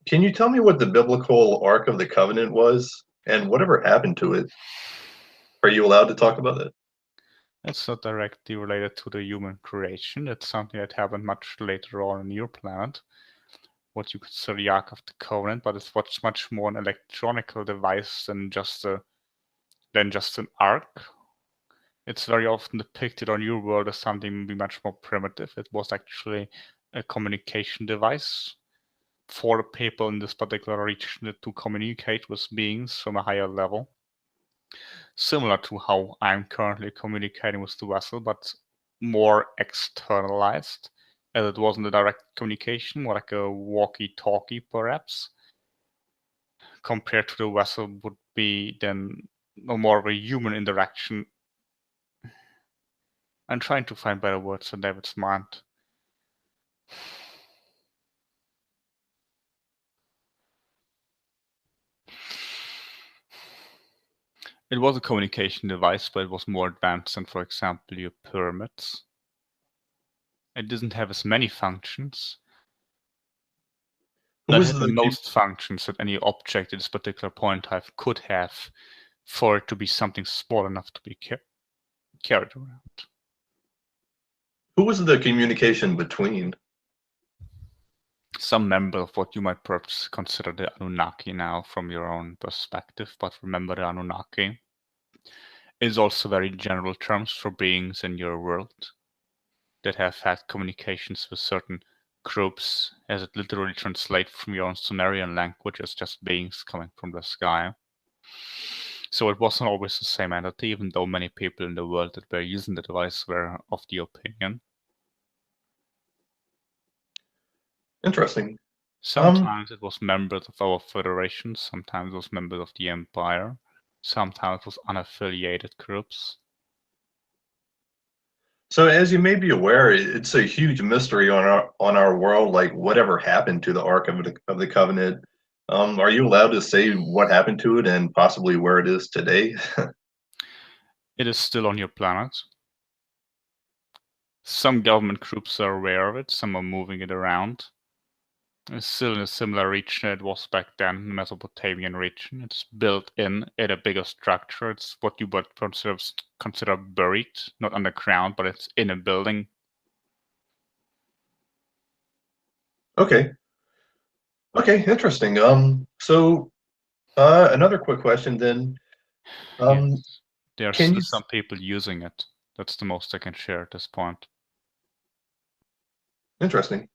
Can you tell me what the biblical Ark of the Covenant was and whatever happened to it? Are you allowed to talk about it? It's not directly related to the human creation. It's something that happened much later on your planet. What you consider the Ark of the Covenant, but it's much more an electronical device than just an ark. It's very often depicted on your world as something much more primitive. It was actually a communication device for the people in this particular region to communicate with beings from a higher level. Similar to how I'm currently communicating with the vessel, but more externalized, as it wasn't a direct communication, more like a walkie-talkie perhaps, compared to the vessel would be then more of a human interaction. I'm trying to find better words than David's mind. It was a communication device, but it was more advanced than, for example, your pyramids. It doesn't have as many functions, but it had the most functions that any object at this particular point in time could have for it to be something small enough to be carried around. Who was the communication between? Some member of what you might perhaps consider the Anunnaki now from your own perspective, but remember the Anunnaki is also very general terms for beings in your world that have had communications with certain groups, as it literally translates from your own Sumerian language as just beings coming from the sky. So it wasn't always the same entity, even though many people in the world that were using the device were of the opinion. Interesting. Sometimes it was members of our federation, sometimes it was members of the Empire, sometimes it was unaffiliated groups. So, as you may be aware, it's a huge mystery on our world. Like, whatever happened to the Ark of the Covenant? Are you allowed to say what happened to it and possibly where it is today? It is still on your planet. Some government groups are aware of it, some are moving it around. It's still in a similar region it was back then, the Mesopotamian region. It's built in a bigger structure. It's what you would consider buried, not underground, but it's in a building. Okay. Okay, interesting. So another quick question then. Yes. There are Can still you some people using it. That's the most I can share at this point. Interesting.